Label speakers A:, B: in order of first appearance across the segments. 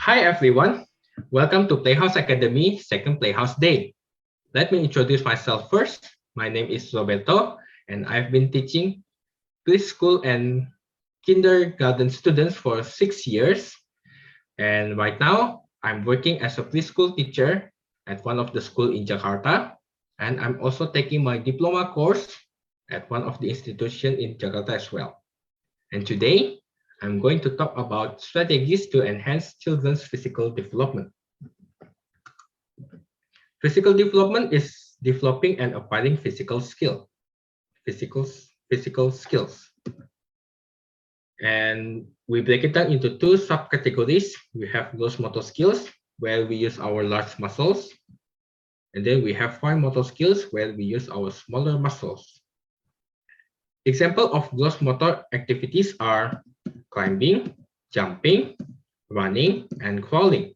A: Hi everyone, welcome to Playhouse Academy second Playhouse Day. Let me introduce myself first. My name is Roberto and I've been teaching preschool and kindergarten students for 6 years. And right now, I'm working as a preschool teacher at one of the school in Jakarta. And I'm also taking my diploma course at one of the institution in Jakarta as well. And today, I'm going to talk about strategies to enhance children's physical development. Physical development is developing and acquiring physical skills. And we break it down into two subcategories. We have gross motor skills, where we use our large muscles. And then we have fine motor skills, where we use our smaller muscles. Example of gross motor activities are climbing, jumping, running, and crawling.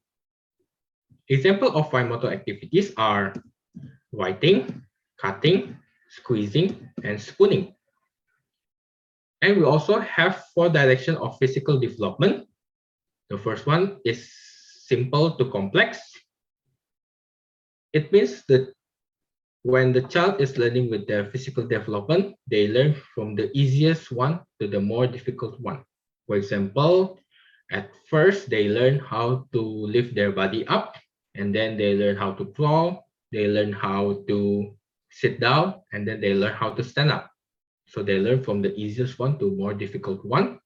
A: Example of fine motor activities are writing, cutting, squeezing, and spooning. And we also have 4 directions of physical development. The first one is simple to complex. It means that when the child is learning with their physical development, they learn from the easiest one to the more difficult one. For example, at first, they learn how to lift their body up, and then they learn how to crawl, they learn how to sit down, and then they learn how to stand up. So they learn from the easiest one to more difficult one.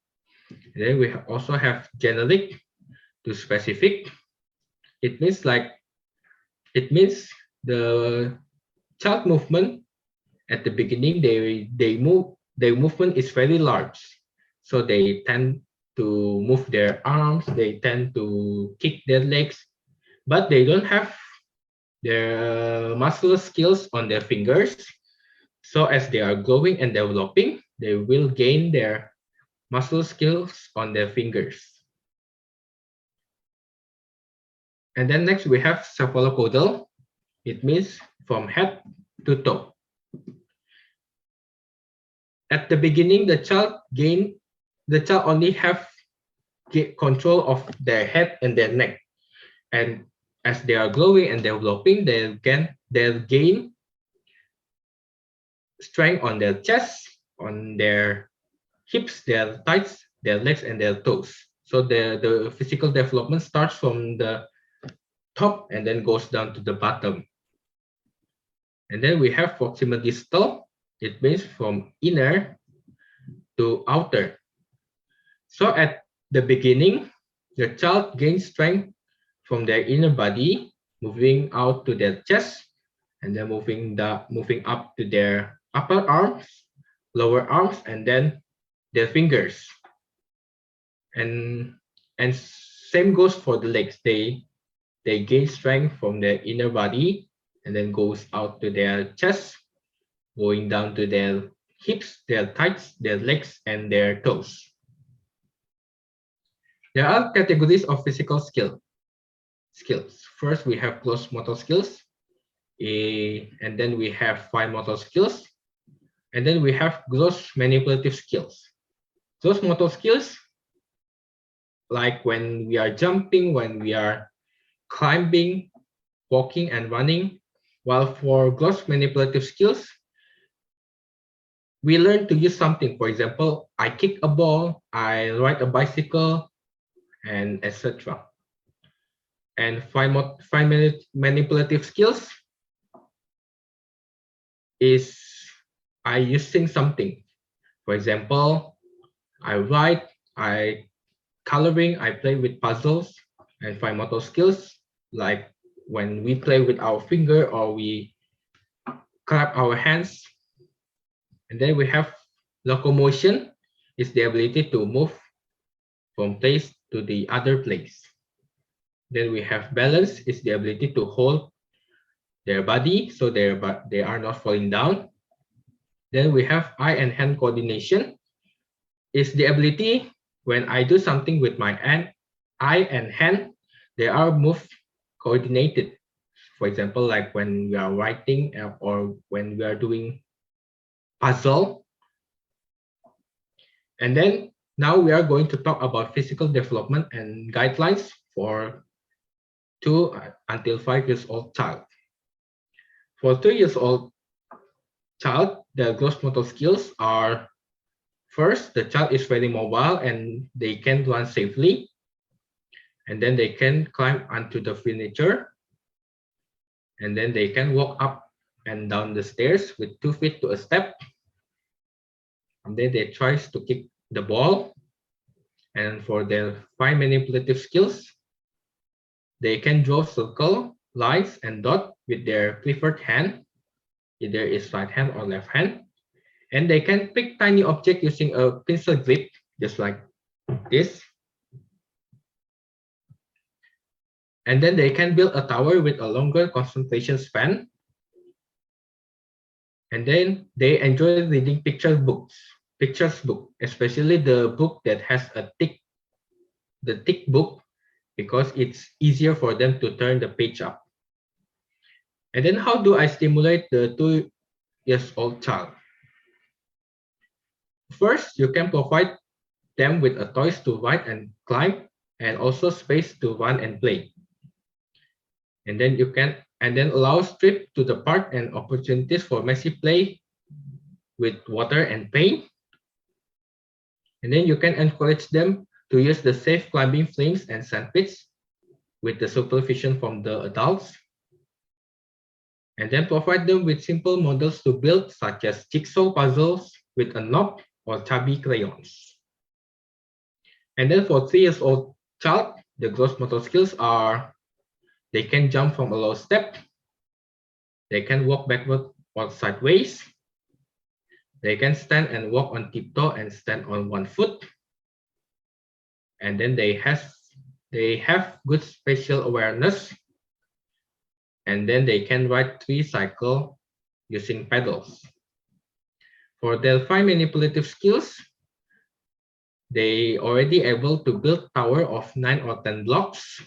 A: And then we also have generic to specific. It means the child movement at the beginning, their movement is very large. So they tend to move their arms, they tend to kick their legs, but they don't have their muscle skills on their fingers. So as they are growing and developing, they will gain their muscle skills on their fingers. And then next we have cephalocaudal. It means from head to toe. At the beginning, the child only have control of their head and their neck. And as they are growing and developing, they'll gain strength on their chest, on their hips, their thighs, their legs, and their toes. So the physical development starts from the top and then goes down to the bottom. And then we have proximal distal. It means from inner to outer. So at the beginning, the child gains strength from their inner body, moving out to their chest, and then moving up to their upper arms, lower arms, and then their fingers. And same goes for the legs. They gain strength from their inner body and then goes out to their chest, going down to their hips, their thighs, their legs, and their toes. There are categories of physical skills. First, we have gross motor skills, and then we have fine motor skills, and then we have gross manipulative skills. Gross motor skills, like when we are jumping, when we are climbing, walking, and running. While for gross manipulative skills, we learn to use something. For example, I kick a ball, I ride a bicycle, and etc. And fine manipulative skills is I using something. For example, I write, I coloring, I play with puzzles. And fine motor skills, like when we play with our finger or we clap our hands. And then we have locomotion, is the ability to move from place to the other place. Then we have balance, is the ability to hold their body so they are not falling down. Then we have eye and hand coordination, is the ability when I do something with my eye and hand, they are moved coordinated. For example, like when we are writing or when we are doing puzzle. And then now we are going to talk about physical development and guidelines for 2 until 5 years old child. For 3 years old child, the gross motor skills are: first, the child is very mobile and they can run safely, and then they can climb onto the furniture, and then they can walk up and down the stairs with 2 feet to a step, and then they try to kick the ball. And for their fine manipulative skills, they can draw circle, lines, and dot with their preferred hand, either is right hand or left hand. And they can pick tiny object using a pencil grip, just like this. And then they can build a tower with a longer concentration span. And then they enjoy reading pictures book, especially the book that has the thick book, because it's easier for them to turn the page up. And then how do I stimulate the 2 years old child? First, you can provide them with a toys to ride and climb, and also space to run and play. And then allow trip to the park and opportunities for messy play with water and paint. And then you can encourage them to use the safe climbing frames and sandpits with the supervision from the adults. And then provide them with simple models to build, such as jigsaw puzzles with a knob or chubby crayons. And then for 3 years old child, the gross motor skills are: they can jump from a low step, they can walk backward or sideways, they can stand and walk on tiptoe and stand on 1 foot, and then they have good spatial awareness, and then they can ride 3 cycles using pedals. For their fine manipulative skills, they already able to build tower of 9 or 10 blocks.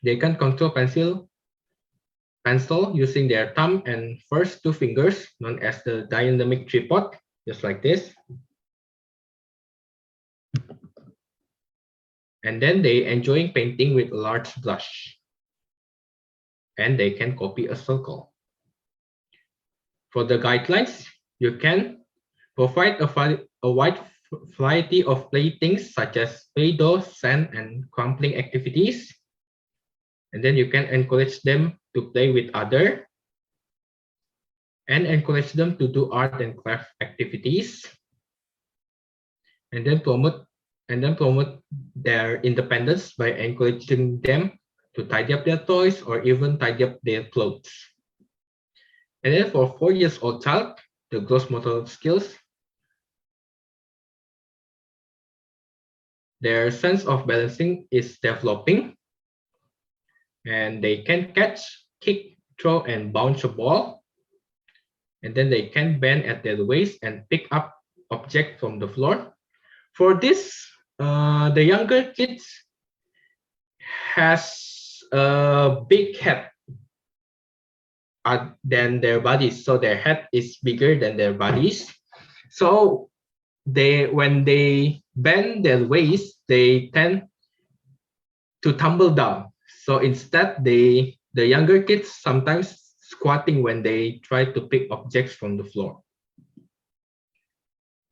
A: They can control pencil using their thumb and first 2 fingers, known as the dynamic tripod, just like this. And then they enjoying painting with a large brush, and they can copy a circle. For the guidelines, you can provide a wide variety of playthings such as play-doh, sand, and crumpling activities. And then you can encourage them to play with others, and encourage them to do art and craft activities, and then promote their independence by encouraging them to tidy up their toys or even tidy up their clothes. And then for 4 years old child, the gross motor skills, their sense of balancing is developing, and they can catch, kick, throw, and bounce a ball. And then they can bend at their waist and pick up objects from the floor. For this, the younger kids has a big head than their bodies, so their head is bigger than their bodies. So when they bend their waist, they tend to tumble down. So instead, the younger kids sometimes squatting when they try to pick objects from the floor.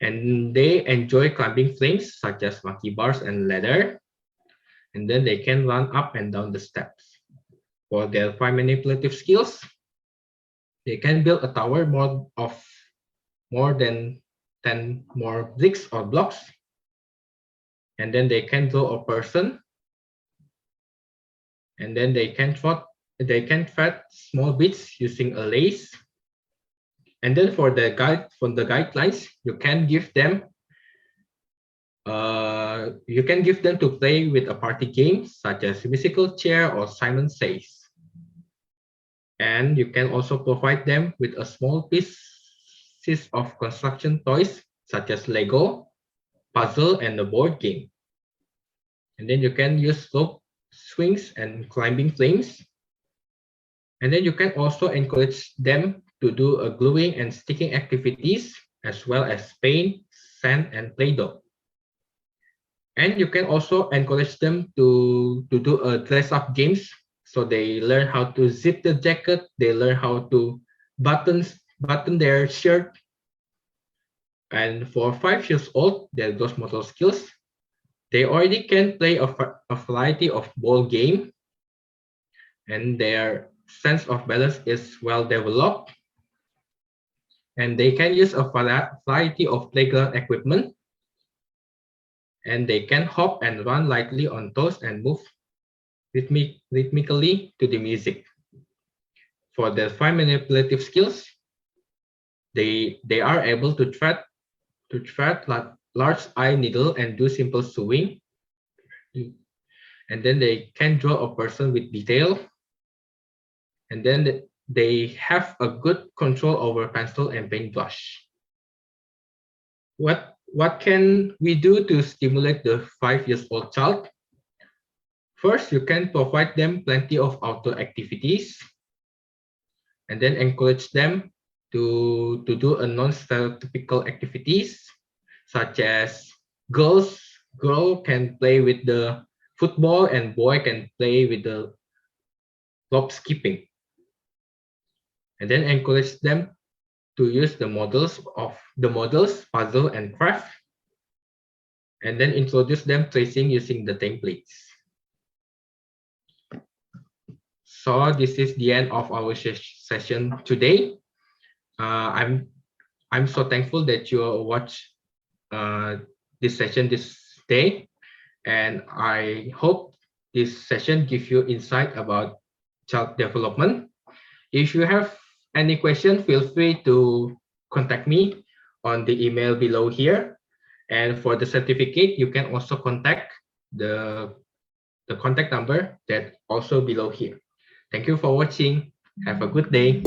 A: And they enjoy climbing frames such as monkey bars and ladder. And then they can run up and down the steps. For their fine manipulative skills, they can build a tower more than 10 more bricks or blocks. And then they can draw a person. And then they can thread small bits using a lace. And then for the guidelines, you can give them to play with a party game such as musical chair or Simon Says. And you can also provide them with a small pieces of construction toys such as Lego, puzzle, and a board game. And then you can use rope swings and climbing frames. And then you can also encourage them to do a gluing and sticking activities, as well as paint, sand, and Play-Doh. And you can also encourage them to do a dress up games. So they learn how to zip the jacket, they learn how to button their shirt. And for 5 years old, those motor skills, they already can play a variety of ball game, and their sense of balance is well developed, and they can use a variety of playground equipment, and they can hop and run lightly on toes and move rhythmically to the music. For their fine manipulative skills, they are able to thread large eye needle and do simple sewing, and then they can draw a person with detail, and then they have a good control over pencil and paintbrush. What can we do to stimulate the 5 years old child? First, you can provide them plenty of outdoor activities, and then encourage them to do a non-stereotypical activities, such as girl can play with the football and boy can play with the rope skipping, and then encourage them to use the models puzzle and craft, and then introduce them tracing using the templates. So this is the end of our session today. I'm so thankful that you watch this session this day, and I hope this session gives you insight about child development. If you have any question, feel free to contact me on the email below here. And for the certificate, you can also contact the contact number that also below here. Thank you for watching. Have a good day.